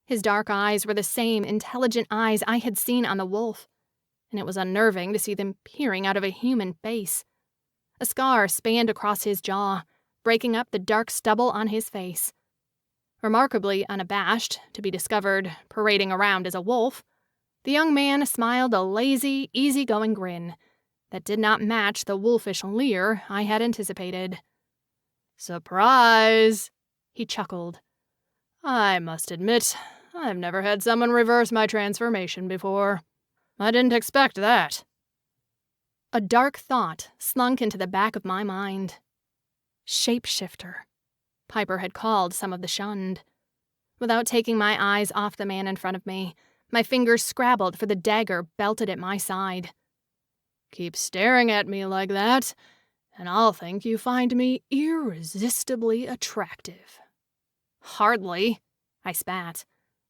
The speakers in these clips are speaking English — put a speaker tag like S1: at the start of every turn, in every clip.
S1: His dark eyes were the same intelligent eyes I had seen on the wolf, and it was unnerving to see them peering out of a human face. A scar spanned across his jaw, breaking up the dark stubble on his face. Remarkably unabashed to be discovered parading around as a wolf, the young man smiled a lazy, easygoing grin that did not match the wolfish leer I had anticipated. "Surprise!" he chuckled. "I must admit, I've never had someone reverse my transformation before. I didn't expect that." A dark thought slunk into the back of my mind. Shapeshifter. Piper had called some of the shunned. Without taking my eyes off the man in front of me, my fingers scrabbled for the dagger belted at my side. "Keep staring at me like that, and I'll think you find me irresistibly attractive." "Hardly," I spat.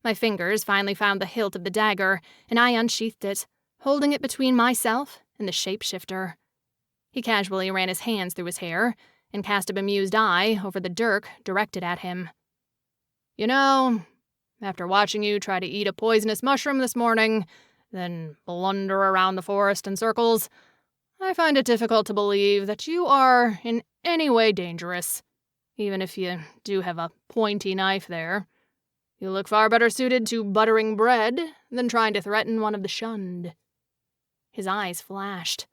S1: My fingers finally found the hilt of the dagger, and I unsheathed it, holding it between myself and the shapeshifter. He casually ran his hands through his hair and cast a bemused eye over the dirk directed at him. "You know, after watching you try to eat a poisonous mushroom this morning, then blunder around the forest in circles, I find it difficult to believe that you are in any way dangerous, even if you do have a pointy knife there. You look far better suited to buttering bread than trying to threaten one of the shunned." His eyes flashed.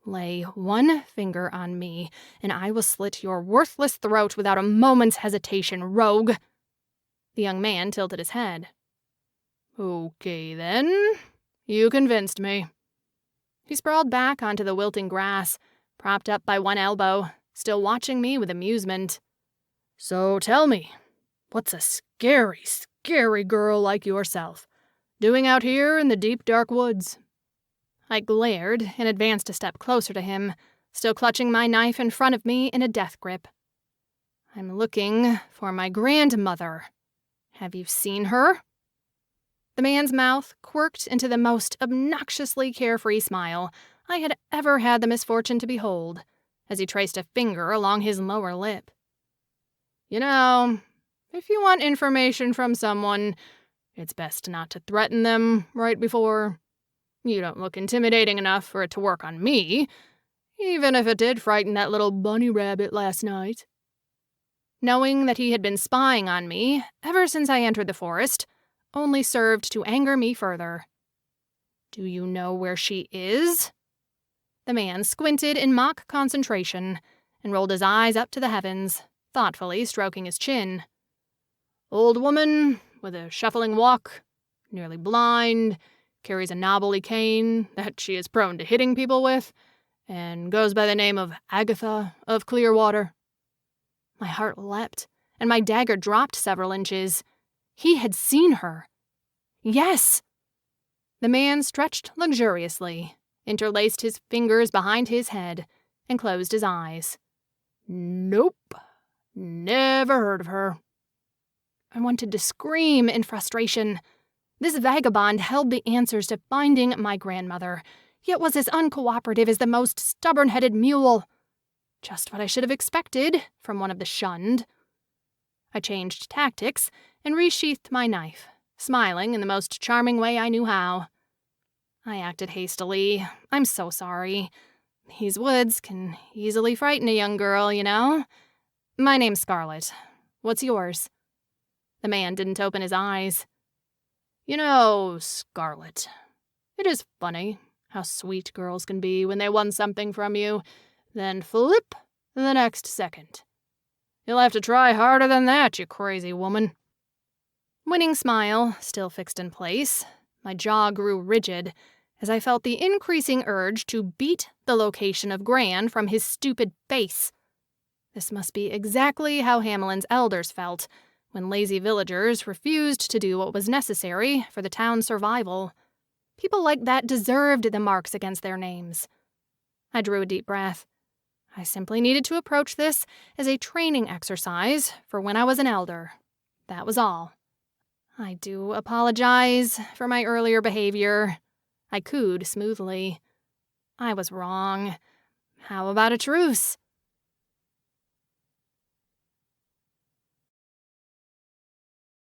S1: "Lay one finger on me, and I will slit your worthless throat without a moment's hesitation, rogue." The young man tilted his head. "Okay, then. You convinced me." He sprawled back onto the wilting grass, propped up by one elbow, still watching me with amusement. "So tell me, what's a scary, scary girl like yourself doing out here in the deep, dark woods?" I glared and advanced a step closer to him, still clutching my knife in front of me in a death grip. "I'm looking for my grandmother. Have you seen her?" The man's mouth quirked into the most obnoxiously carefree smile I had ever had the misfortune to behold, as he traced a finger along his lower lip. "You know, if you want information from someone, it's best not to threaten them right before. You don't look intimidating enough for it to work on me, even if it did frighten that little bunny rabbit last night." Knowing that he had been spying on me ever since I entered the forest only served to anger me further. "Do you know where she is?" The man squinted in mock concentration and rolled his eyes up to the heavens, thoughtfully stroking his chin. "Old woman with a shuffling walk, nearly blind, carries a knobbly cane that she is prone to hitting people with, and goes by the name of Agatha of Clearwater." My heart leapt, and my dagger dropped several inches. He had seen her. Yes! The man stretched luxuriously, interlaced his fingers behind his head, and closed his eyes. "Nope. Never heard of her." I wanted to scream in frustration. This vagabond held the answers to finding my grandmother, yet was as uncooperative as the most stubborn-headed mule. Just what I should have expected from one of the shunned. I changed tactics and resheathed my knife, smiling in the most charming way I knew how. "I acted hastily. I'm so sorry. These woods can easily frighten a young girl, you know. My name's Scarlett. What's yours?" The man didn't open his eyes. "You know, Scarlett, it is funny how sweet girls can be when they want something from you, then flip the next second. You'll have to try harder than that, you crazy woman." Winning smile still fixed in place, my jaw grew rigid as I felt the increasing urge to beat the location of Gran from his stupid face. This must be exactly how Hamelin's elders felt when lazy villagers refused to do what was necessary for the town's survival. People like that deserved the marks against their names. I drew a deep breath. I simply needed to approach this as a training exercise for when I was an elder. That was all. "I do apologize for my earlier behavior," I cooed smoothly. "I was wrong. How about a truce?